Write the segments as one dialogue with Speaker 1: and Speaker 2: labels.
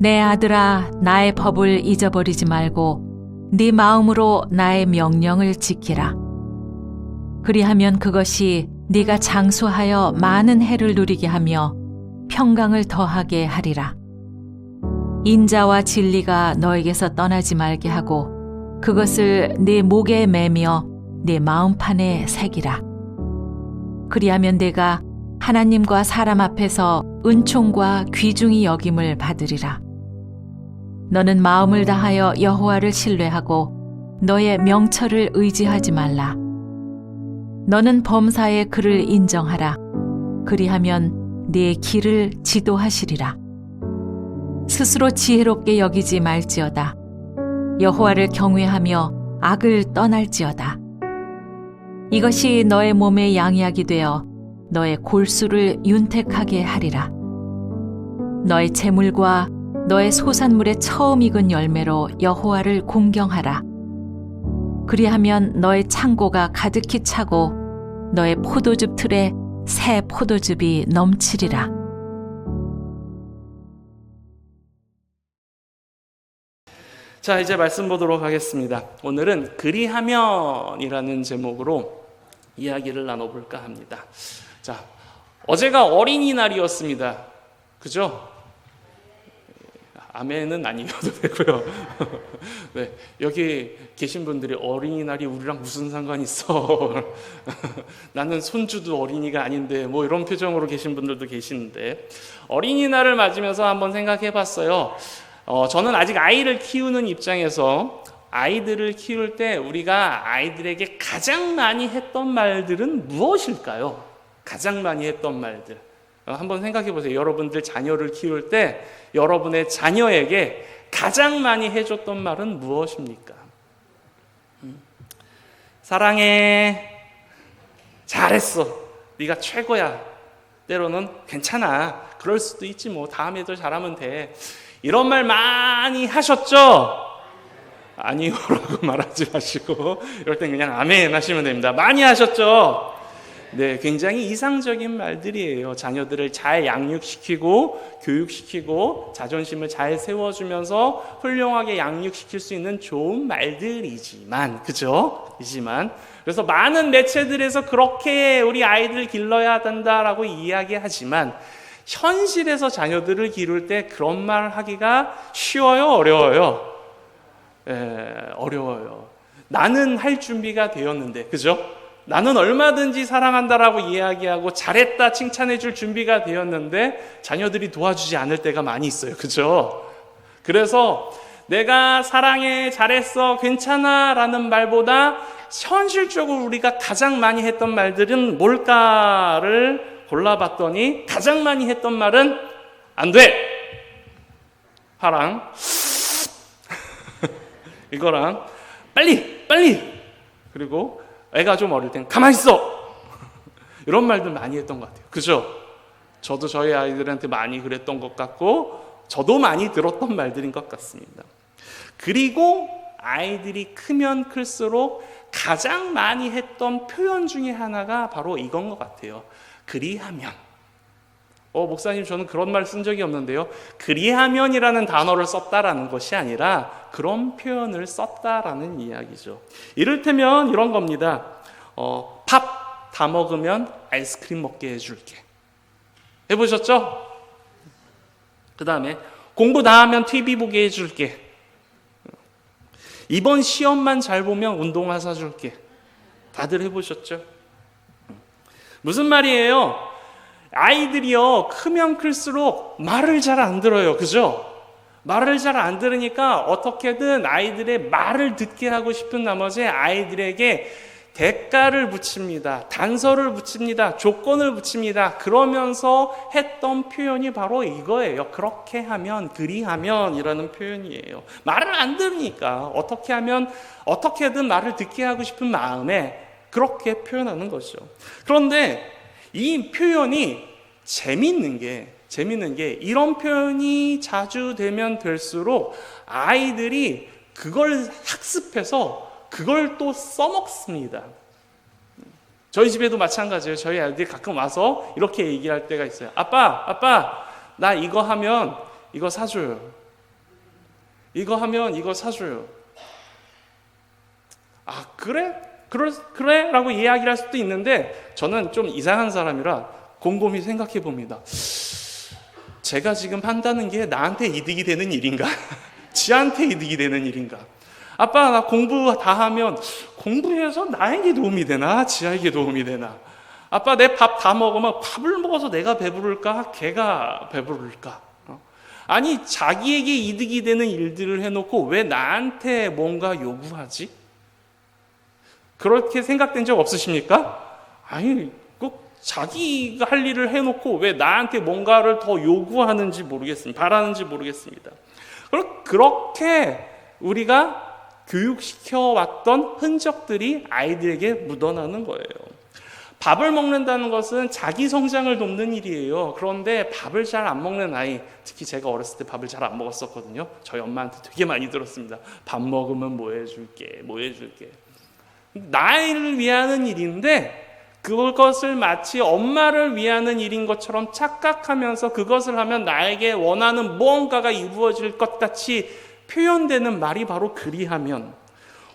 Speaker 1: 내 아들아, 나의 법을 잊어버리지 말고 네 마음으로 나의 명령을 지키라. 그리하면 그것이 네가 장수하여 많은 해를 누리게 하며 평강을 더하게 하리라. 인자와 진리가 너에게서 떠나지 말게 하고 그것을 네 목에 매며 네 마음판에 새기라. 그리하면 네가 하나님과 사람 앞에서 은총과 귀중히 여김을 받으리라. 너는 마음을 다하여 여호와를 신뢰하고 너의 명철을 의지하지 말라. 너는 범사의 그를 인정하라. 그리하면 네 길을 지도하시리라. 스스로 지혜롭게 여기지 말지어다. 여호와를 경외하며 악을 떠날지어다. 이것이 너의 몸의 양약이 되어 너의 골수를 윤택하게 하리라. 너의 재물과 너의 소산물의 처음 익은 열매로 여호와를 공경하라. 그리하면 너의 창고가 가득히 차고 너의 포도즙 틀에 새 포도즙이 넘치리라.
Speaker 2: 자, 이제 말씀 보도록 하겠습니다. 오늘은 그리하면이라는 제목으로 이야기를 나눠볼까 합니다. 자, 어제가 어린이날이었습니다. 그죠? 아멘은 아니어도 되고요. 네, 여기 계신 분들이 어린이날이 우리랑 무슨 상관이 있어? 나는 손주도 어린이가 아닌데 뭐 이런 표정으로 계신 분들도 계시는데 어린이날을 맞으면서 한번 생각해 봤어요. 저는 아직 아이를 키우는 입장에서 아이들을 키울 때 우리가 아이들에게 가장 많이 했던 말들은 무엇일까요? 가장 많이 했던 말들. 한번 생각해 보세요. 여러분들 자녀를 키울 때 여러분의 자녀에게 가장 많이 해줬던 말은 무엇입니까? 사랑해, 잘했어, 네가 최고야, 때로는 괜찮아, 그럴 수도 있지 뭐, 다음에도 잘하면 돼, 이런 말 많이 하셨죠? 아니요라고 말하지 마시고 이럴 땐 그냥 아멘 하시면 됩니다. 많이 하셨죠? 네, 굉장히 이상적인 말들이에요. 자녀들을 잘 양육시키고 교육시키고 자존심을 잘 세워주면서 훌륭하게 양육시킬 수 있는 좋은 말들이지만, 그죠? 그래서 많은 매체들에서 그렇게 우리 아이들 길러야 된다라고 이야기하지만 현실에서 자녀들을 기를 때 그런 말 하기가 쉬워요? 어려워요? 어려워요. 나는 할 준비가 되었는데, 그죠? 나는 얼마든지 사랑한다라고 이야기하고 잘했다 칭찬해 줄 준비가 되었는데 자녀들이 도와주지 않을 때가 많이 있어요. 그죠? 그래서 내가 사랑해, 잘했어, 괜찮아 라는 말보다 현실적으로 우리가 가장 많이 했던 말들은 뭘까를 골라봤더니 가장 많이 했던 말은 안 돼, 하랑 이거랑 빨리 그리고 애가 좀 어릴 땐 가만히 있어 이런 말들 많이 했던 것 같아요. 그죠? 저도 저희 아이들한테 많이 그랬던 것 같고 저도 많이 들었던 말들인 것 같습니다. 그리고 아이들이 크면 클수록 가장 많이 했던 표현 중에 하나가 바로 이건 것 같아요. 그리하면. 목사님 저는 그런 말 쓴 적이 없는데요. 그리하면이라는 단어를 썼다라는 것이 아니라 그런 표현을 썼다라는 이야기죠. 이를테면 이런 겁니다. 밥 다 먹으면 아이스크림 먹게 해줄게. 해보셨죠? 그 다음에 공부 다 하면 TV 보게 해줄게. 이번 시험만 잘 보면 운동화 사줄게. 다들 해보셨죠? 무슨 말이에요? 아이들이요, 크면 클수록 말을 잘 안 들어요. 그죠? 말을 잘 안 들으니까 어떻게든 아이들의 말을 듣게 하고 싶은 나머지 아이들에게 대가를 붙입니다. 단서를 붙입니다. 조건을 붙입니다. 그러면서 했던 표현이 바로 이거예요. 그렇게 하면, 그리하면 이라는 표현이에요. 말을 안 들으니까 어떻게 하면 어떻게든 말을 듣게 하고 싶은 마음에 그렇게 표현하는 거죠. 그런데 이 표현이 재밌는 게 이런 표현이 자주 되면 될수록 아이들이 그걸 학습해서 그걸 또 써먹습니다. 저희 집에도 마찬가지예요. 저희 아이들이 가끔 와서 이렇게 얘기할 때가 있어요. 아빠, 나 이거 하면 이거 사줘요. 이거 하면 이거 사줘요. 아, 그래? 그래? 라고 이야기를 할 수도 있는데 저는 좀 이상한 사람이라 곰곰이 생각해 봅니다. 제가 지금 한다는 게 나한테 이득이 되는 일인가? 지한테 이득이 되는 일인가? 아빠, 나 공부 다 하면 공부해서 나에게 도움이 되나? 지아에게 도움이 되나? 아빠, 내 밥 다 먹으면 밥을 먹어서 내가 배부를까? 걔가 배부를까? 아니, 자기에게 이득이 되는 일들을 해놓고 왜 나한테 뭔가 요구하지? 그렇게 생각된 적 없으십니까? 아니, 꼭 자기가 할 일을 해놓고 왜 나한테 뭔가를 더 요구하는지 모르겠습니다. 바라는지 모르겠습니다. 그렇게 우리가 교육시켜 왔던 흔적들이 아이들에게 묻어나는 거예요. 밥을 먹는다는 것은 자기 성장을 돕는 일이에요. 그런데 밥을 잘 안 먹는 아이, 특히 제가 어렸을 때 밥을 잘 안 먹었었거든요. 저희 엄마한테 되게 많이 들었습니다. 밥 먹으면 뭐 해줄게, 뭐 해줄게. 나를 위하는 일인데 그것을 마치 엄마를 위하는 일인 것처럼 착각하면서 그것을 하면 나에게 원하는 무언가가 이루어질 것 같이 표현되는 말이 바로 그리하면.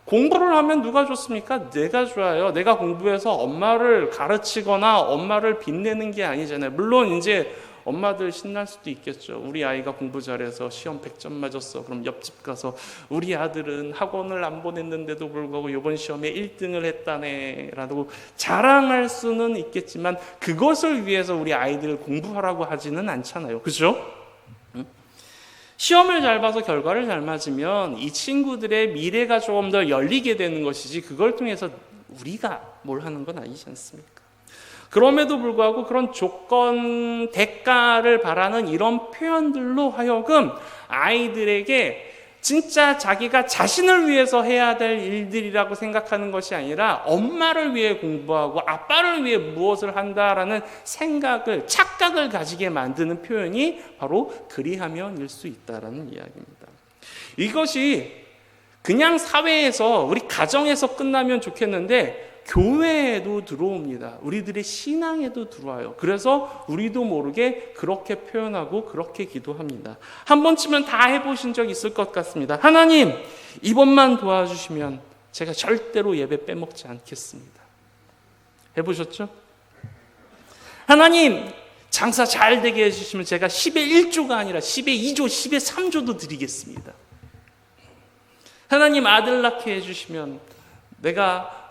Speaker 2: 공부를 하면 누가 좋습니까? 내가 좋아요. 내가 공부해서 엄마를 가르치거나 엄마를 빛내는 게 아니잖아요. 물론 이제 엄마들 신날 수도 있겠죠. 우리 아이가 공부 잘해서 시험 100점 맞았어. 그럼 옆집 가서 우리 아들은 학원을 안 보냈는데도 불구하고 이번 시험에 1등을 했다네 라고 자랑할 수는 있겠지만 그것을 위해서 우리 아이들을 공부하라고 하지는 않잖아요. 그죠? 시험을 잘 봐서 결과를 잘 맞으면 이 친구들의 미래가 조금 더 열리게 되는 것이지 그걸 통해서 우리가 뭘 하는 건 아니지 않습니까? 그럼에도 불구하고 그런 조건, 대가를 바라는 이런 표현들로 하여금 아이들에게 진짜 자기가 자신을 위해서 해야 될 일들이라고 생각하는 것이 아니라 엄마를 위해 공부하고 아빠를 위해 무엇을 한다라는 생각을, 착각을 가지게 만드는 표현이 바로 그리하면일 수 있다라는 이야기입니다. 이것이 그냥 사회에서 우리 가정에서 끝나면 좋겠는데 교회에도 들어옵니다. 우리들의 신앙에도 들어와요. 그래서 우리도 모르게 그렇게 표현하고 그렇게 기도합니다. 한 번쯤은 다 해보신 적 있을 것 같습니다. 하나님, 이번만 도와주시면 제가 절대로 예배 빼먹지 않겠습니다. 해보셨죠? 하나님, 장사 잘 되게 해주시면 제가 10의 1조가 아니라 10의 2조, 10의 3조도 드리겠습니다. 하나님, 아들 낳게 해주시면 내가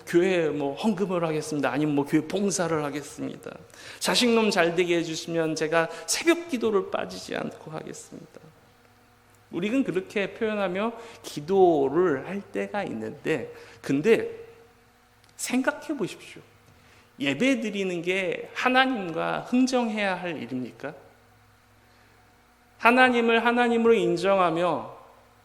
Speaker 2: 교회에 헌금을 하겠습니다. 아니면 교회 봉사를 하겠습니다. 자식놈 잘 되게 해주시면 제가 새벽 기도를 빠지지 않고 하겠습니다. 우리는 그렇게 표현하며 기도를 할 때가 있는데, 근데 생각해 보십시오. 예배 드리는 게 하나님과 흥정해야 할 일입니까? 하나님을 하나님으로 인정하며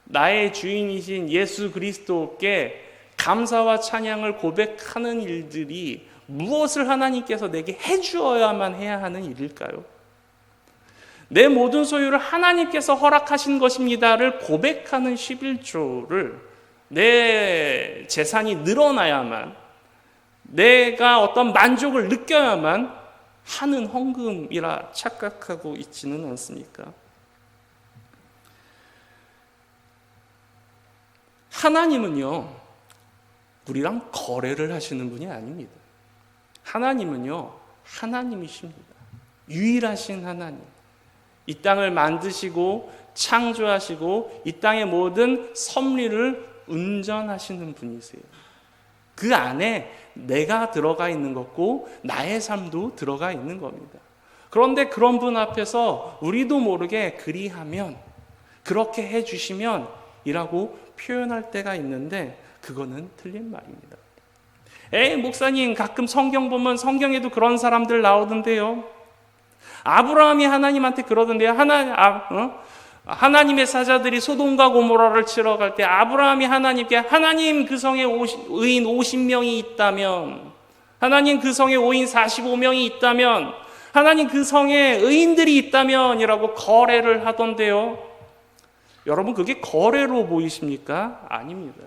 Speaker 2: 나의 주인이신 예수 그리스도께 감사와 찬양을 고백하는 일들이 무엇을 하나님께서 내게 해주어야만 해야 하는 일일까요? 내 모든 소유를 하나님께서 허락하신 것입니다를 고백하는 11조를 내 재산이 늘어나야만, 내가 어떤 만족을 느껴야만 하는 헌금이라 착각하고 있지는 않습니까? 하나님은요, 우리랑 거래를 하시는 분이 아닙니다. 하나님은요, 하나님이십니다. 유일하신 하나님. 이 땅을 만드시고 창조하시고 이 땅의 모든 섭리를 운전하시는 분이세요. 그 안에 내가 들어가 있는 것고 나의 삶도 들어가 있는 겁니다. 그런데 그런 분 앞에서 우리도 모르게 그리하면, 그렇게 해주시면 이라고 표현할 때가 있는데 그거는 틀린 말입니다. 목사님, 가끔 성경 보면 성경에도 그런 사람들 나오던데요. 아브라함이 하나님한테 그러던데요. 하나님의 사자들이 소돔과 고모라를 치러 갈 때 아브라함이 하나님께, 하나님 그 성에 의인 50명이 있다면, 하나님 그 성에 의인 45명이 있다면, 하나님 그 성에 의인들이 있다면 이라고 거래를 하던데요. 여러분, 그게 거래로 보이십니까? 아닙니다.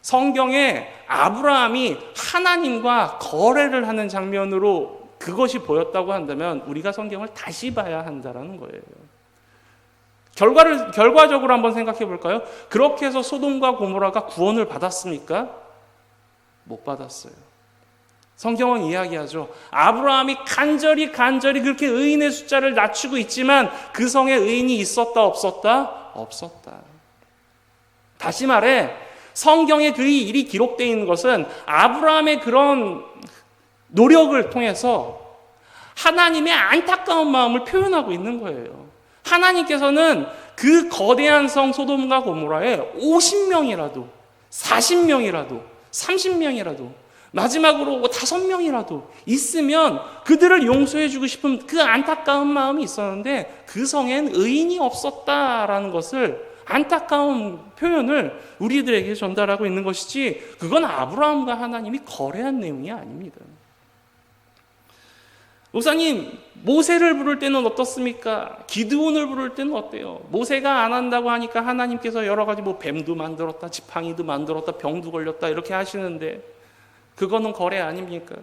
Speaker 2: 성경에 아브라함이 하나님과 거래를 하는 장면으로 그것이 보였다고 한다면 우리가 성경을 다시 봐야 한다는 거예요. 결과적으로 한번 생각해 볼까요? 그렇게 해서 소돔과 고모라가 구원을 받았습니까? 못 받았어요. 성경은 이야기하죠. 아브라함이 간절히 그렇게 의인의 숫자를 낮추고 있지만 그 성에 의인이 있었다 없었다? 없었다. 다시 말해 성경에 그 일이 기록되어 있는 것은 아브라함의 그런 노력을 통해서 하나님의 안타까운 마음을 표현하고 있는 거예요. 하나님께서는 그 거대한 성 소돔과 고모라에 50명이라도 40명이라도 30명이라도 마지막으로 5명이라도 있으면 그들을 용서해 주고 싶은 그 안타까운 마음이 있었는데 그 성엔 의인이 없었다라는 것을 안타까운 표현을 우리들에게 전달하고 있는 것이지 그건 아브라함과 하나님이 거래한 내용이 아닙니다. 목사님, 모세를 부를 때는 어떻습니까? 기드온을 부를 때는 어때요? 모세가 안 한다고 하니까 하나님께서 여러 가지 뱀도 만들었다, 지팡이도 만들었다, 병도 걸렸다 이렇게 하시는데 그거는 거래 아닙니까?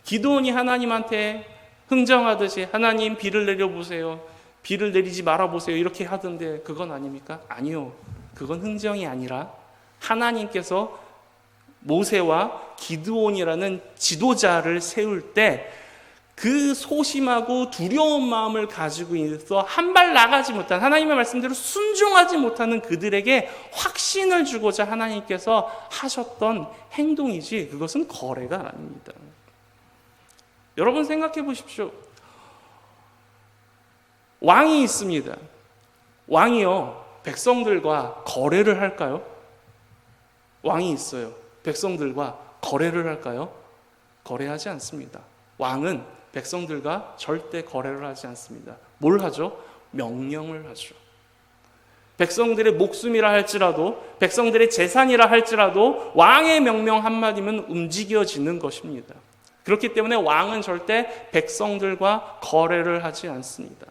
Speaker 2: 기드온이 하나님한테 흥정하듯이 하나님 비를 내려보세요. 비를 내리지 말아보세요. 이렇게 하던데 그건 아닙니까? 아니요. 그건 흥정이 아니라 하나님께서 모세와 기드온이라는 지도자를 세울 때 그 소심하고 두려운 마음을 가지고 있어 한 발 나가지 못한 하나님의 말씀대로 순종하지 못하는 그들에게 확신을 주고자 하나님께서 하셨던 행동이지 그것은 거래가 아닙니다. 여러분 생각해 보십시오. 왕이 있습니다. 왕이요 백성들과 거래를 할까요? 왕이 있어요. 백성들과 거래를 할까요? 거래하지 않습니다. 왕은 백성들과 절대 거래를 하지 않습니다. 뭘 하죠? 명령을 하죠. 백성들의 목숨이라 할지라도 백성들의 재산이라 할지라도 왕의 명령 한마디면 움직여지는 것입니다. 그렇기 때문에 왕은 절대 백성들과 거래를 하지 않습니다.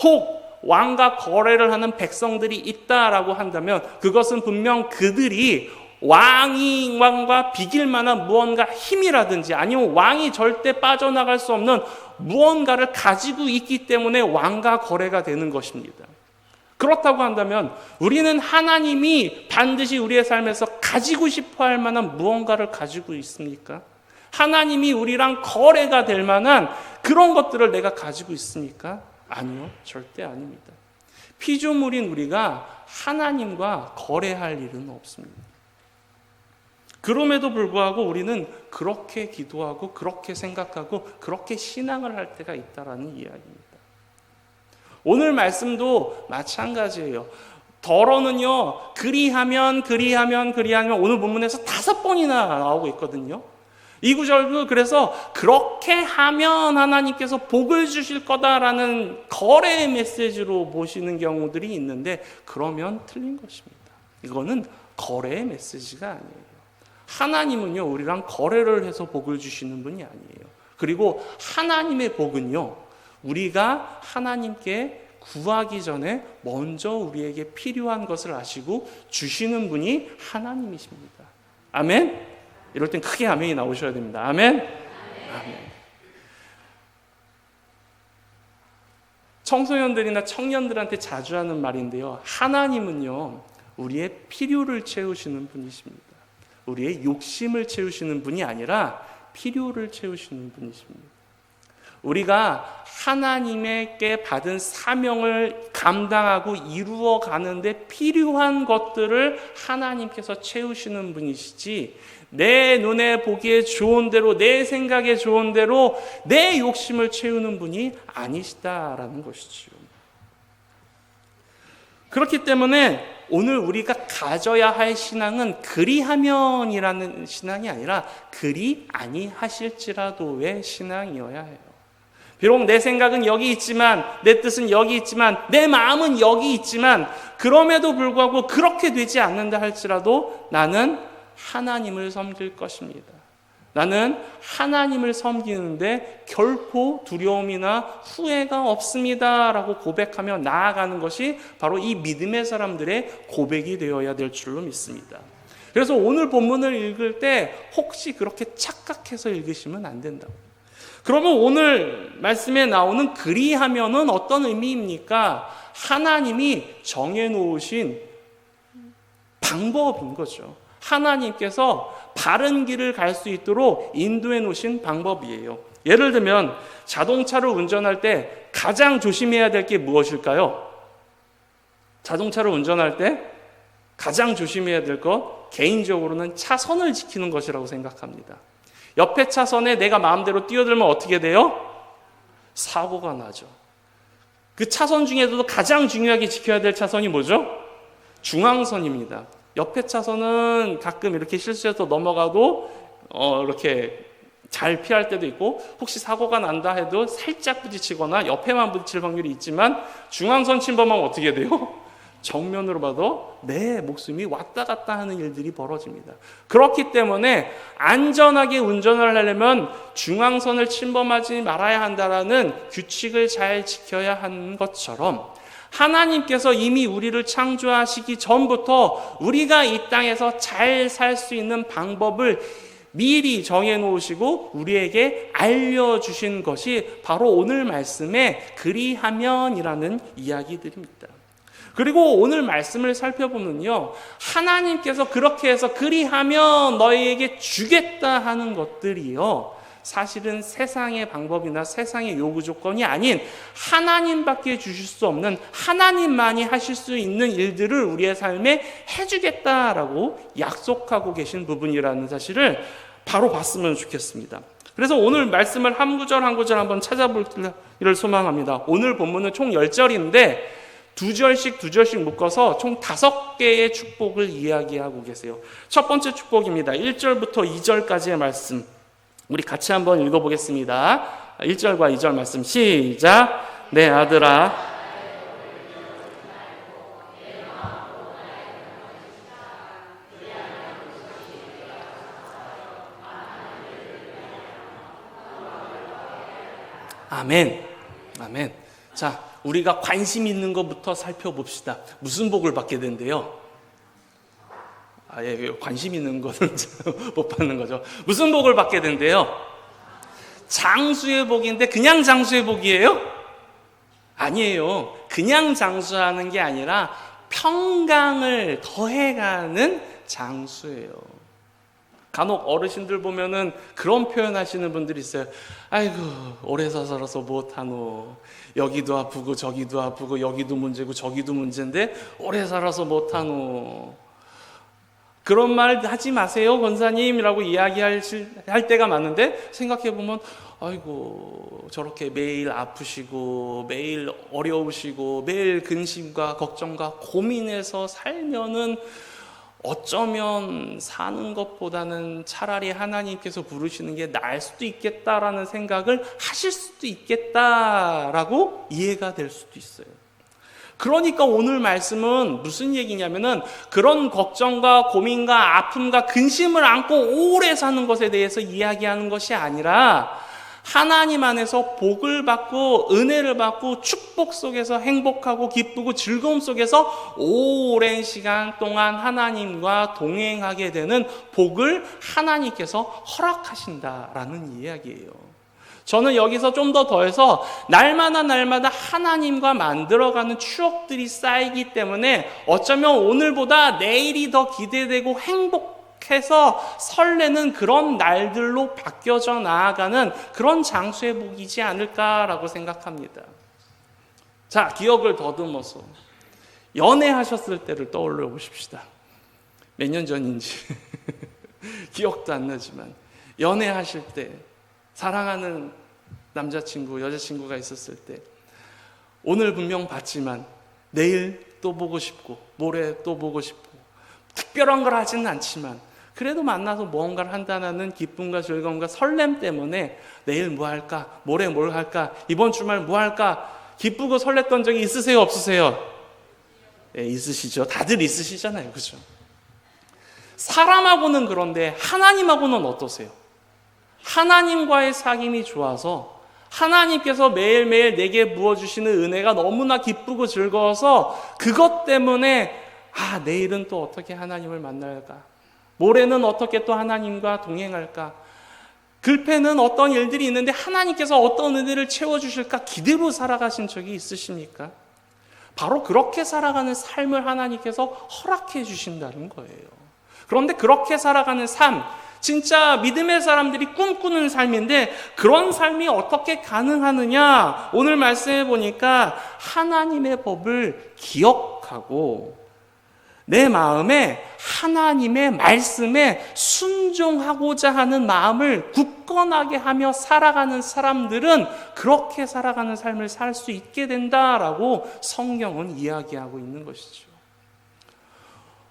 Speaker 2: 혹 왕과 거래를 하는 백성들이 있다라고 한다면 그것은 분명 그들이 왕과 비길 만한 무언가 힘이라든지 아니면 왕이 절대 빠져나갈 수 없는 무언가를 가지고 있기 때문에 왕과 거래가 되는 것입니다. 그렇다고 한다면 우리는 하나님이 반드시 우리의 삶에서 가지고 싶어 할 만한 무언가를 가지고 있습니까? 하나님이 우리랑 거래가 될 만한 그런 것들을 내가 가지고 있습니까? 아니요, 절대 아닙니다. 피조물인 우리가 하나님과 거래할 일은 없습니다. 그럼에도 불구하고 우리는 그렇게 기도하고 그렇게 생각하고 그렇게 신앙을 할 때가 있다라는 이야기입니다. 오늘 말씀도 마찬가지예요. 더러는요 그리하면 오늘 본문에서 5번이나 나오고 있거든요. 이 구절도 그래서 그렇게 하면 하나님께서 복을 주실 거다라는 거래의 메시지로 보시는 경우들이 있는데 그러면 틀린 것입니다. 이거는 거래의 메시지가 아니에요. 하나님은요 우리랑 거래를 해서 복을 주시는 분이 아니에요. 그리고 하나님의 복은요 우리가 하나님께 구하기 전에 먼저 우리에게 필요한 것을 아시고 주시는 분이 하나님이십니다. 아멘? 이럴 땐 크게 아멘이 나오셔야 됩니다. 아멘? 아멘. 청소년들이나 청년들한테 자주 하는 말인데요. 하나님은요 우리의 필요를 채우시는 분이십니다. 우리의 욕심을 채우시는 분이 아니라 필요를 채우시는 분이십니다. 우리가 하나님께 받은 사명을 감당하고 이루어 가는데 필요한 것들을 하나님께서 채우시는 분이시지 내 눈에 보기에 좋은 대로 내 생각에 좋은 대로 내 욕심을 채우는 분이 아니시다라는 것이죠. 그렇기 때문에 오늘 우리가 가져야 할 신앙은 그리하면이라는 신앙이 아니라 그리 아니하실지라도의 신앙이어야 해요. 비록 내 생각은 여기 있지만 내 뜻은 여기 있지만 내 마음은 여기 있지만 그럼에도 불구하고 그렇게 되지 않는다 할지라도 나는 하나님을 섬길 것입니다. 나는 하나님을 섬기는데 결코 두려움이나 후회가 없습니다 라고 고백하며 나아가는 것이 바로 이 믿음의 사람들의 고백이 되어야 될 줄로 믿습니다. 그래서 오늘 본문을 읽을 때 혹시 그렇게 착각해서 읽으시면 안 된다고. 그러면 오늘 말씀에 나오는 그리하면은 어떤 의미입니까? 하나님이 정해놓으신 방법인 거죠. 하나님께서 바른 길을 갈 수 있도록 인도해 놓으신 방법이에요. 예를 들면 자동차를 운전할 때 가장 조심해야 될 게 무엇일까요? 자동차를 운전할 때 가장 조심해야 될 것, 개인적으로는 차선을 지키는 것이라고 생각합니다. 옆에 차선에 내가 마음대로 뛰어들면 어떻게 돼요? 사고가 나죠. 그 차선 중에서도 가장 중요하게 지켜야 될 차선이 뭐죠? 중앙선입니다. 옆에 차선은 가끔 이렇게 실수해서 넘어가도 이렇게 잘 피할 때도 있고, 혹시 사고가 난다 해도 살짝 부딪히거나 옆에만 부딪힐 확률이 있지만, 중앙선 침범하면 어떻게 돼요? 정면으로 봐도 내 목숨이 왔다 갔다 하는 일들이 벌어집니다. 그렇기 때문에 안전하게 운전을 하려면 중앙선을 침범하지 말아야 한다라는 규칙을 잘 지켜야 하는 것처럼, 하나님께서 이미 우리를 창조하시기 전부터 우리가 이 땅에서 잘 살 수 있는 방법을 미리 정해놓으시고 우리에게 알려주신 것이 바로 오늘 말씀의 그리하면이라는 이야기들입니다. 그리고 오늘 말씀을 살펴보면요, 하나님께서 그렇게 해서 그리하면 너희에게 주겠다 하는 것들이요, 사실은 세상의 방법이나 세상의 요구 조건이 아닌 하나님밖에 주실 수 없는, 하나님만이 하실 수 있는 일들을 우리의 삶에 해주겠다라고 약속하고 계신 부분이라는 사실을 바로 봤으면 좋겠습니다. 그래서 오늘 말씀을 한 구절 한 구절 한번 찾아보기를 소망합니다. 오늘 본문은 총 10절인데 두 절씩 묶어서 총 5개의 축복을 이야기하고 계세요. 첫 번째 축복입니다. 1절부터 2절까지의 말씀 우리 같이 한번 읽어보겠습니다. 1절과 2절 말씀 시작. 내 아들아, 아멘. 아멘. 자, 우리가 관심 있는 것부터 살펴봅시다. 무슨 복을 받게 된대요? 관심 있는 거는 못 받는 거죠. 무슨 복을 받게 된대요? 장수의 복인데 그냥 장수의 복이에요? 아니에요. 그냥 장수하는 게 아니라 평강을 더해가는 장수예요. 간혹 어르신들 보면은 그런 표현 하시는 분들이 있어요. 아이고, 오래 살아서 못하노. 여기도 아프고 저기도 아프고 여기도 문제고 저기도 문제인데 오래 살아서 못하노. 그런 말 하지 마세요, 권사님이라고 이야기할 때가 많은데, 생각해보면 아이고, 저렇게 매일 아프시고 매일 어려우시고 매일 근심과 걱정과 고민해서 살면은 어쩌면 사는 것보다는 차라리 하나님께서 부르시는 게 나을 수도 있겠다라는 생각을 하실 수도 있겠다라고 이해가 될 수도 있어요. 그러니까 오늘 말씀은 무슨 얘기냐면은 그런 걱정과 고민과 아픔과 근심을 안고 오래 사는 것에 대해서 이야기하는 것이 아니라 하나님 안에서 복을 받고 은혜를 받고 축복 속에서 행복하고 기쁘고 즐거움 속에서 오랜 시간 동안 하나님과 동행하게 되는 복을 하나님께서 허락하신다라는 이야기예요. 저는 여기서 좀 더 더해서 날마다 하나님과 만들어가는 추억들이 쌓이기 때문에 어쩌면 오늘보다 내일이 더 기대되고 행복해서 설레는 그런 날들로 바뀌어져 나아가는 그런 장수의 복이지 않을까라고 생각합니다. 자, 기억을 더듬어서 연애하셨을 때를 떠올려 보십시다. 몇 년 전인지 기억도 안 나지만 연애하실 때 사랑하는 남자친구, 여자친구가 있었을 때 오늘 분명 봤지만 내일 또 보고 싶고 모레 또 보고 싶고 특별한 걸 하지는 않지만 그래도 만나서 무언가를 한다는 기쁨과 즐거움과 설렘 때문에 내일 뭐 할까, 모레 뭘 할까, 이번 주말 뭐 할까 기쁘고 설렜던 적이 있으세요, 없으세요? 네, 있으시죠. 다들 있으시잖아요. 그렇죠? 사람하고는 그런데 하나님하고는 어떠세요? 하나님과의 사귐이 좋아서 하나님께서 매일매일 내게 부어주시는 은혜가 너무나 기쁘고 즐거워서 그것 때문에 내일은 또 어떻게 하나님을 만날까? 모레는 어떻게 또 하나님과 동행할까? 글패는 어떤 일들이 있는데 하나님께서 어떤 은혜를 채워주실까 기대로 살아가신 적이 있으십니까? 바로 그렇게 살아가는 삶을 하나님께서 허락해 주신다는 거예요. 그런데 그렇게 살아가는 삶, 진짜 믿음의 사람들이 꿈꾸는 삶인데 그런 삶이 어떻게 가능하느냐? 오늘 말씀해 보니까 하나님의 법을 기억하고 내 마음에 하나님의 말씀에 순종하고자 하는 마음을 굳건하게 하며 살아가는 사람들은 그렇게 살아가는 삶을 살 수 있게 된다라고 성경은 이야기하고 있는 것이죠.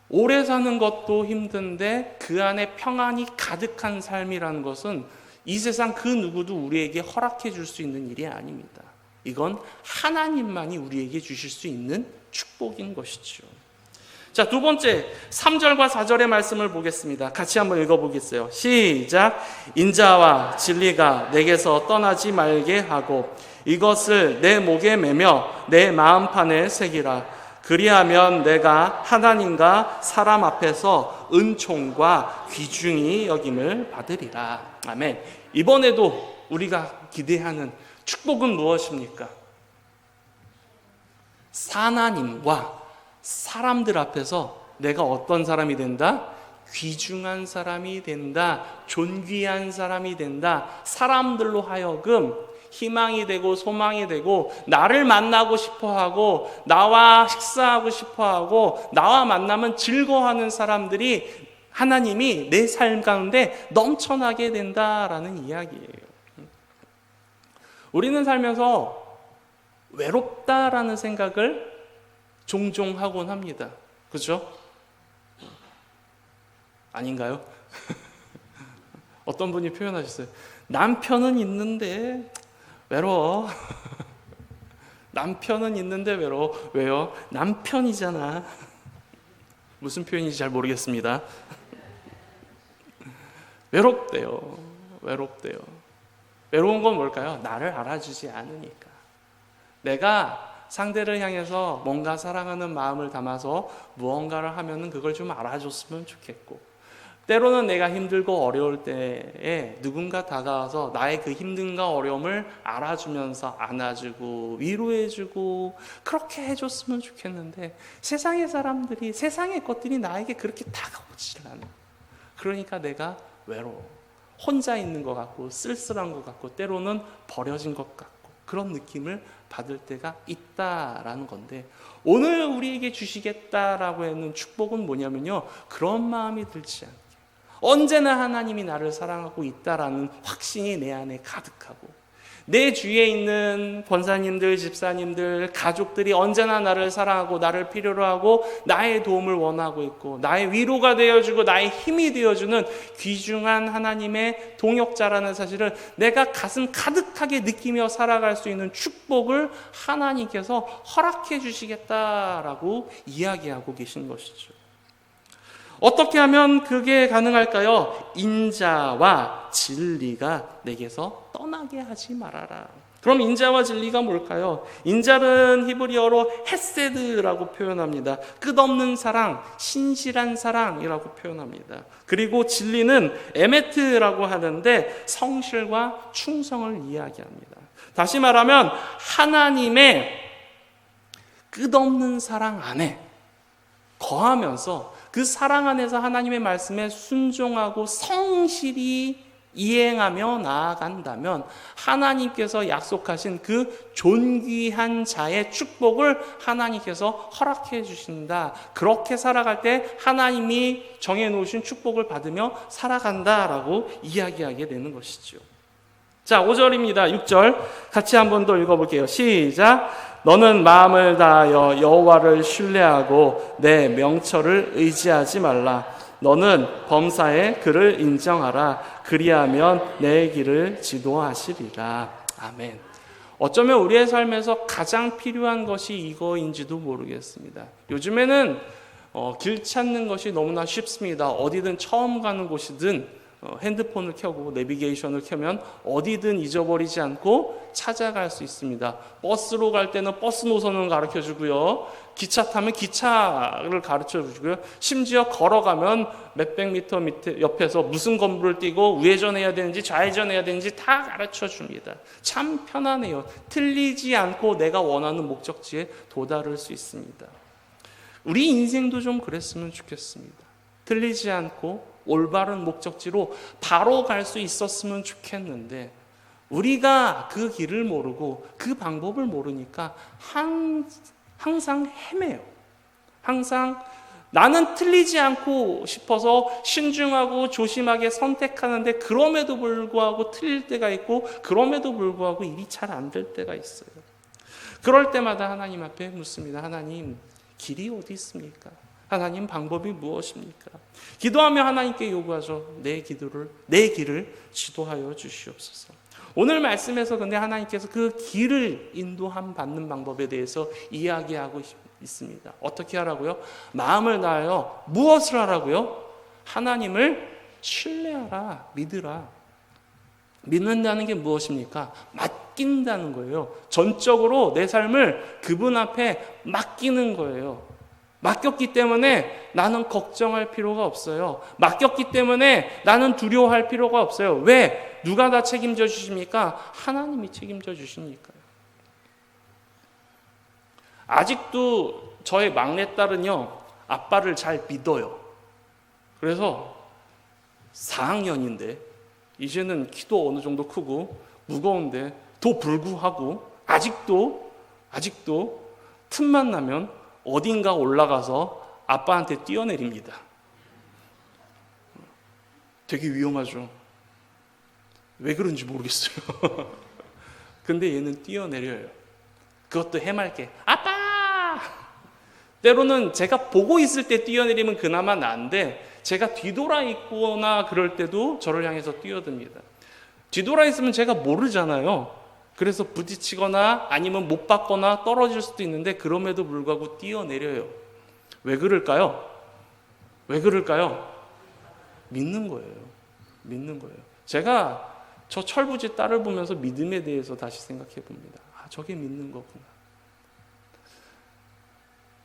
Speaker 2: 오래 사는 것도 힘든데 그 안에 평안이 가득한 삶이라는 것은 이 세상 그 누구도 우리에게 허락해 줄 수 있는 일이 아닙니다. 이건 하나님만이 우리에게 주실 수 있는 축복인 것이죠. 자, 두 번째 3절과 4절의 말씀을 보겠습니다. 같이 한번 읽어보겠어요. 시작. 인자와 진리가 내게서 떠나지 말게 하고 이것을 내 목에 매며 내 마음판에 새기라. 그리하면 내가 하나님과 사람 앞에서 은총과 귀중히 여김을 받으리라. 아멘. 이번에도 우리가 기대하는 축복은 무엇입니까? 하나님과 사람들 앞에서 내가 어떤 사람이 된다? 귀중한 사람이 된다. 존귀한 사람이 된다. 사람들로 하여금 희망이 되고 소망이 되고 나를 만나고 싶어하고 나와 식사하고 싶어하고 나와 만나면 즐거워하는 사람들이 하나님이 내 삶 가운데 넘쳐나게 된다라는 이야기예요. 우리는 살면서 외롭다라는 생각을 종종 하곤 합니다. 그렇죠? 아닌가요? 어떤 분이 표현하셨어요. 남편은 있는데 외로워. 남편은 있는데 외로워. 왜요? 남편이잖아. 무슨 표현인지 잘 모르겠습니다. 외롭대요. 외롭대요. 외로운 건 뭘까요? 나를 알아주지 않으니까. 내가 상대를 향해서 뭔가 사랑하는 마음을 담아서 무언가를 하면은 그걸 좀 알아줬으면 좋겠고, 때로는 내가 힘들고 어려울 때에 누군가 다가와서 나의 그 힘듦과 어려움을 알아주면서 안아주고 위로해주고 그렇게 해줬으면 좋겠는데 세상의 사람들이, 세상의 것들이 나에게 그렇게 다가오질 않아. 그러니까 내가 외로워. 혼자 있는 것 같고 쓸쓸한 것 같고 때로는 버려진 것 같고 그런 느낌을 받을 때가 있다라는 건데, 오늘 우리에게 주시겠다라고 하는 축복은 뭐냐면요, 그런 마음이 들지 않게 언제나 하나님이 나를 사랑하고 있다라는 확신이 내 안에 가득하고, 내 주위에 있는 권사님들, 집사님들, 가족들이 언제나 나를 사랑하고 나를 필요로 하고 나의 도움을 원하고 있고 나의 위로가 되어주고 나의 힘이 되어주는 귀중한 하나님의 동역자라는 사실을 내가 가슴 가득하게 느끼며 살아갈 수 있는 축복을 하나님께서 허락해 주시겠다라고 이야기하고 계신 것이죠. 어떻게 하면 그게 가능할까요? 인자와 진리가 내게서 떠나게 하지 말아라. 그럼 인자와 진리가 뭘까요? 인자는 히브리어로 헤세드라고 표현합니다. 끝없는 사랑, 신실한 사랑이라고 표현합니다. 그리고 진리는 에메트라고 하는데 성실과 충성을 이야기합니다. 다시 말하면 하나님의 끝없는 사랑 안에 거하면서 그 사랑 안에서 하나님의 말씀에 순종하고 성실히 이행하며 나아간다면 하나님께서 약속하신 그 존귀한 자의 축복을 하나님께서 허락해 주신다. 그렇게 살아갈 때 하나님이 정해놓으신 축복을 받으며 살아간다라고 이야기하게 되는 것이죠. 자, 5절입니다. 6절 같이 한 번 더 읽어볼게요. 시작. 너는 마음을 다하여 여호와를 신뢰하고 내 명철을 의지하지 말라. 너는 범사에 그를 인정하라. 그리하면 내 길을 지도하시리라. 아멘. 어쩌면 우리의 삶에서 가장 필요한 것이 이거인지도 모르겠습니다. 요즘에는 길 찾는 것이 너무나 쉽습니다. 어디든 처음 가는 곳이든 핸드폰을 켜고 내비게이션을 켜면 어디든 잊어버리지 않고 찾아갈 수 있습니다. 버스로 갈 때는 버스 노선을 가르쳐 주고요. 기차 타면 기차를 가르쳐 주고요. 심지어 걸어가면 몇백 미터 밑에 옆에서 무슨 건물을 띄고 우회전해야 되는지 좌회전해야 되는지 다 가르쳐 줍니다. 참 편하네요. 틀리지 않고 내가 원하는 목적지에 도달할 수 있습니다. 우리 인생도 좀 그랬으면 좋겠습니다. 틀리지 않고 올바른 목적지로 바로 갈 수 있었으면 좋겠는데 우리가 그 길을 모르고 그 방법을 모르니까 항상 헤매요. 항상 나는 틀리지 않고 싶어서 신중하고 조심하게 선택하는데 그럼에도 불구하고 틀릴 때가 있고 그럼에도 불구하고 일이 잘 안 될 때가 있어요. 그럴 때마다 하나님 앞에 묻습니다. 하나님, 길이 어디 있습니까? 하나님, 방법이 무엇입니까? 기도하며 하나님께 요구하죠. 내 길을 지도하여 주시옵소서. 오늘 말씀에서 근데 하나님께서 그 길을 인도함 받는 방법에 대해서 이야기하고 있습니다. 어떻게 하라고요? 마음을 다하여 무엇을 하라고요? 하나님을 신뢰하라, 믿으라. 믿는다는 게 무엇입니까? 맡긴다는 거예요. 전적으로 내 삶을 그분 앞에 맡기는 거예요. 맡겼기 때문에 나는 걱정할 필요가 없어요. 맡겼기 때문에 나는 두려워할 필요가 없어요. 왜? 누가 다 책임져 주십니까? 하나님이 책임져 주시니까요. 아직도 저의 막내딸은요, 아빠를 잘 믿어요. 그래서 4학년인데 이제는 키도 어느 정도 크고 무거운데 도 불구하고 아직도 틈만 나면 어딘가 올라가서 아빠한테 뛰어내립니다. 되게 위험하죠. 왜 그런지 모르겠어요. 근데 얘는 뛰어내려요. 그것도 해맑게 아빠! 때로는 제가 보고 있을 때 뛰어내리면 그나마 나은데 제가 뒤돌아 있거나 그럴 때도 저를 향해서 뛰어듭니다. 뒤돌아 있으면 제가 모르잖아요. 그래서 부딪히거나 아니면 못 받거나 떨어질 수도 있는데 그럼에도 불구하고 뛰어내려요. 왜 그럴까요? 믿는 거예요. 제가 저 철부지 딸을 보면서 믿음에 대해서 다시 생각해 봅니다. 아, 저게 믿는 거구나.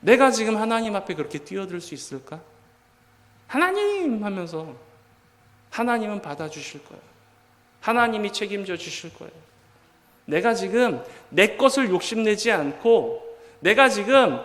Speaker 2: 내가 지금 하나님 앞에 그렇게 뛰어들 수 있을까? 하나님 하면서 하나님은 받아주실 거예요. 하나님이 책임져 주실 거예요. 내가 지금 내 것을 욕심내지 않고 내가 지금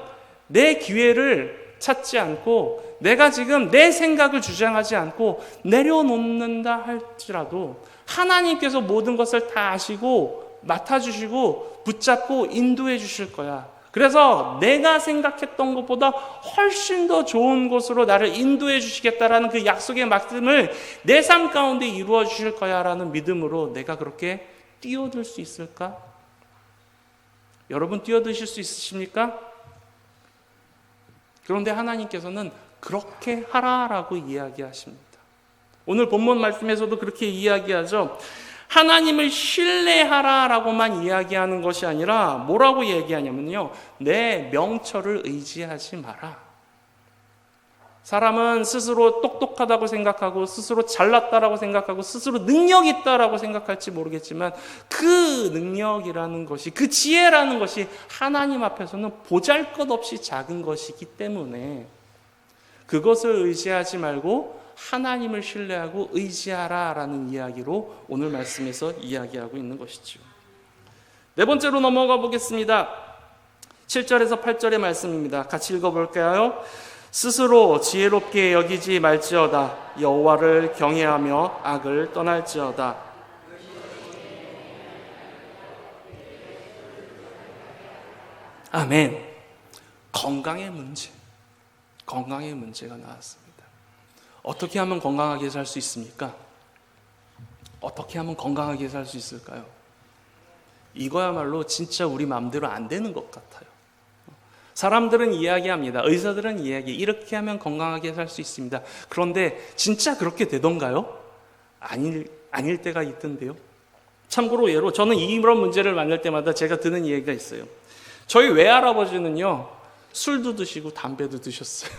Speaker 2: 내 기회를 찾지 않고 내가 지금 내 생각을 주장하지 않고 내려놓는다 할지라도 하나님께서 모든 것을 다 아시고 맡아주시고 붙잡고 인도해 주실 거야. 그래서 내가 생각했던 것보다 훨씬 더 좋은 곳으로 나를 인도해 주시겠다라는 그 약속의 말씀을 내 삶 가운데 이루어 주실 거야 라는 믿음으로 내가 그렇게 뛰어들 수 있을까? 여러분 뛰어드실 수 있으십니까? 그런데 하나님께서는 그렇게 하라라고 이야기하십니다. 오늘 본문 말씀에서도 그렇게 이야기하죠. 하나님을 신뢰하라라고만 이야기하는 것이 아니라 뭐라고 얘기하냐면요. 내 명철을 의지하지 마라. 사람은 스스로 똑똑하다고 생각하고 스스로 잘났다라고 생각하고 스스로 능력이 있다라고 생각할지 모르겠지만 그 능력이라는 것이 그 지혜라는 것이 하나님 앞에서는 보잘것없이 작은 것이기 때문에 그것을 의지하지 말고 하나님을 신뢰하고 의지하라라는 이야기로 오늘 말씀에서 이야기하고 있는 것이죠. 네 번째로 넘어가 보겠습니다. 7절에서 8절의 말씀입니다. 같이 읽어볼까요? 스스로 지혜롭게 여기지 말지어다. 여호와를 경외하며 악을 떠날지어다. 아멘. 건강의 문제가 나왔습니다. 어떻게 하면 건강하게 살 수 있습니까? 어떻게 하면 건강하게 살 수 있을까요? 이거야말로 진짜 우리 마음대로 안 되는 것 같아요. 사람들은 이야기합니다. 의사들은 이렇게 하면 건강하게 살 수 있습니다. 그런데 진짜 그렇게 되던가요? 아닐 때가 있던데요. 참고로 예로 저는 이런 문제를 만날 때마다 제가 드는 이야기가 있어요. 저희 외할아버지는요, 술도 드시고 담배도 드셨어요.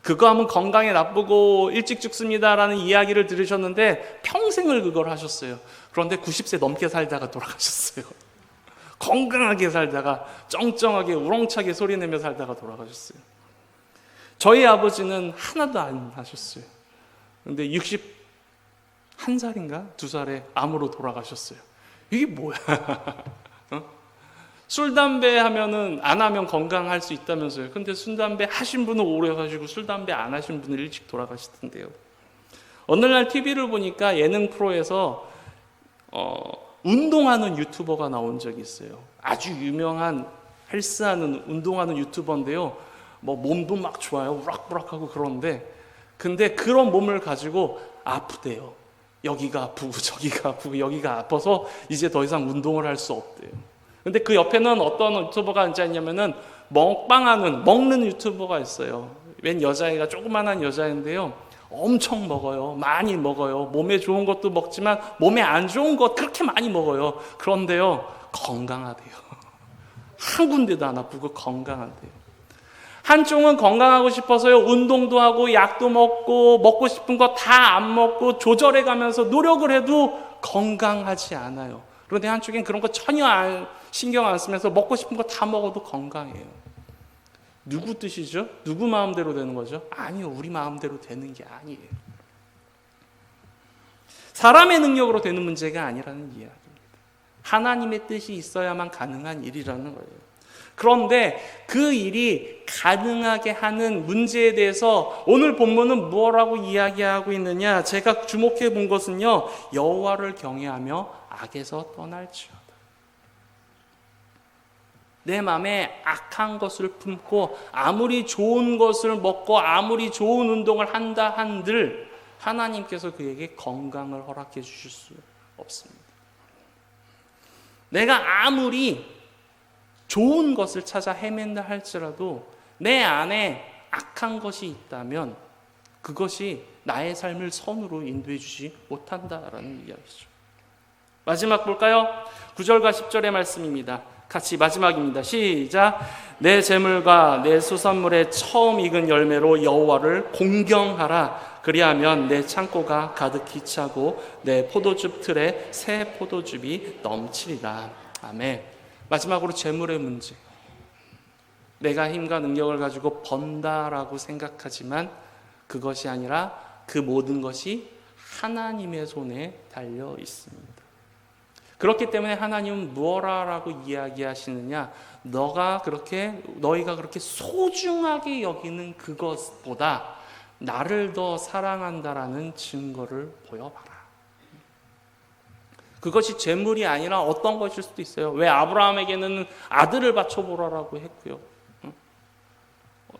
Speaker 2: 그거 하면 건강에 나쁘고 일찍 죽습니다라는 이야기를 들으셨는데 평생을 그걸 하셨어요. 그런데 90세 넘게 살다가 돌아가셨어요. 건강하게 살다가 쩡쩡하게 우렁차게 소리내며 살다가 돌아가셨어요. 저희 아버지는 하나도 안 하셨어요. 근데 61살인가 2살에 암으로 돌아가셨어요. 이게 뭐야? 술, 담배 하면은 안 하면 건강할 수 있다면서요. 근데 술, 담배 하신 분은 오래 사시고 술, 담배 안 하신 분은 일찍 돌아가시던데요. 어느 날 TV를 보니까 예능 프로에서 운동하는 유튜버가 나온 적이 있어요. 아주 유명한 헬스하는 운동하는 유튜버인데요. 뭐 몸도 막 좋아요. 우락부락하고 그런데 근데 그런 몸을 가지고 아프대요. 여기가 아프고 저기가 아프고 여기가 아파서 이제 더 이상 운동을 할 수 없대요. 근데 그 옆에는 어떤 유튜버가 앉아있냐면은 먹는 유튜버가 있어요. 웬 여자애가 조그만한 여자인데요. 엄청 먹어요. 많이 먹어요. 몸에 좋은 것도 먹지만 몸에 안 좋은 것 그렇게 많이 먹어요. 그런데요, 건강하대요. 한 군데도 안 아프고 건강하대요. 한쪽은 건강하고 싶어서요. 운동도 하고 약도 먹고 싶은 거 다 안 먹고 조절해 가면서 노력을 해도 건강하지 않아요. 그런데 한쪽엔 그런 거 전혀 신경 안 쓰면서 먹고 싶은 거 다 먹어도 건강해요. 누구 뜻이죠? 누구 마음대로 되는 거죠? 아니요. 우리 마음대로 되는 게 아니에요. 사람의 능력으로 되는 문제가 아니라는 이야기입니다. 하나님의 뜻이 있어야만 가능한 일이라는 거예요. 그런데 그 일이 가능하게 하는 문제에 대해서 오늘 본문은 뭐라고 이야기하고 있느냐? 제가 주목해 본 것은요. 여호와를 경외하며 악에서 떠날지어다. 내 마음에 악한 것을 품고 아무리 좋은 것을 먹고 아무리 좋은 운동을 한다 한들 하나님께서 그에게 건강을 허락해 주실 수 없습니다. 내가 아무리 좋은 것을 찾아 헤맨다 할지라도 내 안에 악한 것이 있다면 그것이 나의 삶을 선으로 인도해 주지 못한다라는 이야기죠. 마지막 볼까요? 9절과 10절의 말씀입니다. 같이 마지막입니다. 시작. 내 재물과 내 수산물의 처음 익은 열매로 여호와를 공경하라. 그리하면 내 창고가 가득히 차고 내 포도즙 틀에 새 포도즙이 넘치리라. 아멘. 마지막으로 재물의 문제. 내가 힘과 능력을 가지고 번다라고 생각하지만 그것이 아니라 그 모든 것이 하나님의 손에 달려 있습니다. 그렇기 때문에 하나님은 무엇라고 이야기하시느냐? 너희가 그렇게 소중하게 여기는 그것보다 나를 더 사랑한다라는 증거를 보여봐라. 그것이 재물이 아니라 어떤 것일 수도 있어요. 왜 아브라함에게는 아들을 바쳐보라라고 했고요.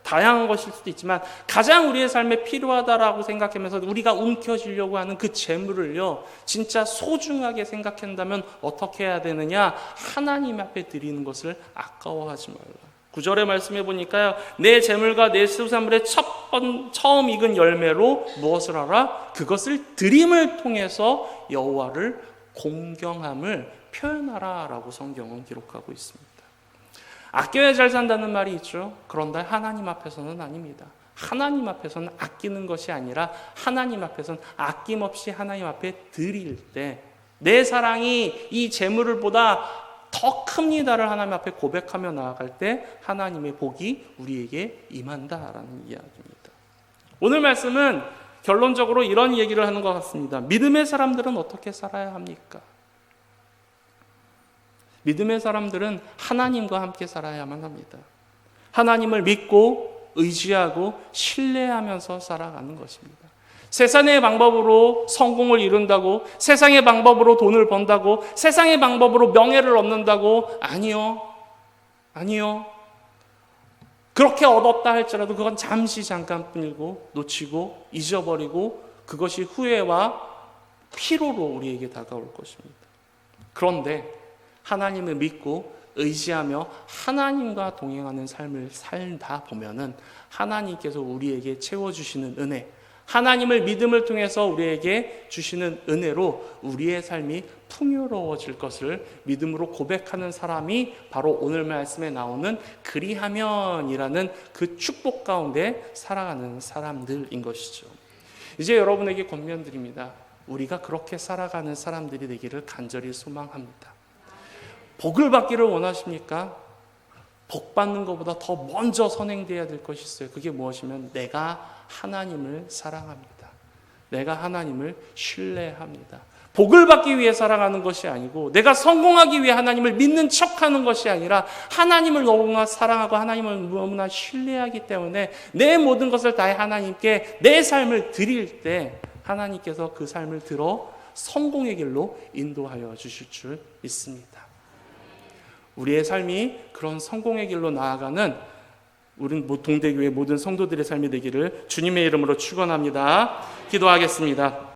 Speaker 2: 다양한 것일 수도 있지만 가장 우리의 삶에 필요하다라고 생각하면서 우리가 움켜쥐려고 하는 그 재물을요, 진짜 소중하게 생각한다면 어떻게 해야 되느냐? 하나님 앞에 드리는 것을 아까워하지 말라. 9절의 말씀해 보니까요, 내 재물과 내 수산물의 처음 익은 열매로 무엇을 하라? 그것을 드림을 통해서 여호와를 공경함을 표현하라라고 성경은 기록하고 있습니다. 아껴야 잘 산다는 말이 있죠. 그런데 하나님 앞에서는 아닙니다. 하나님 앞에서는 아끼는 것이 아니라 하나님 앞에서는 아낌없이 하나님 앞에 드릴 때 내 사랑이 이 재물을 보다 더 큽니다를 하나님 앞에 고백하며 나아갈 때 하나님의 복이 우리에게 임한다라는 이야기입니다. 오늘 말씀은 결론적으로 이런 얘기를 하는 것 같습니다. 믿음의 사람들은 어떻게 살아야 합니까? 믿음의 사람들은 하나님과 함께 살아야만 합니다. 하나님을 믿고 의지하고 신뢰하면서 살아가는 것입니다. 세상의 방법으로 성공을 이룬다고, 세상의 방법으로 돈을 번다고, 세상의 방법으로 명예를 얻는다고, 아니요. 그렇게 얻었다 할지라도 그건 잠시 잠깐뿐이고 놓치고 잊어버리고 그것이 후회와 피로로 우리에게 다가올 것입니다. 그런데 하나님을 믿고 의지하며 하나님과 동행하는 삶을 살다 보면은 하나님께서 우리에게 채워주시는 은혜, 하나님을 믿음을 통해서 우리에게 주시는 은혜로 우리의 삶이 풍요로워질 것을 믿음으로 고백하는 사람이 바로 오늘 말씀에 나오는 그리하면이라는 그 축복 가운데 살아가는 사람들인 것이죠. 이제 여러분에게 권면드립니다. 우리가 그렇게 살아가는 사람들이 되기를 간절히 소망합니다. 복을 받기를 원하십니까? 복 받는 것보다 더 먼저 선행되어야 될 것이 있어요. 그게 무엇이면 내가 하나님을 사랑합니다. 내가 하나님을 신뢰합니다. 복을 받기 위해 살아가는 것이 아니고 내가 성공하기 위해 하나님을 믿는 척하는 것이 아니라 하나님을 너무나 사랑하고 하나님을 너무나 신뢰하기 때문에 내 모든 것을 다해 하나님께 내 삶을 드릴 때 하나님께서 그 삶을 들어 성공의 길로 인도하여 주실 줄 믿습니다. 우리의 삶이 그런 성공의 길로 나아가는 우리 동대교회 모든 성도들의 삶이 되기를 주님의 이름으로 축원합니다. 기도하겠습니다.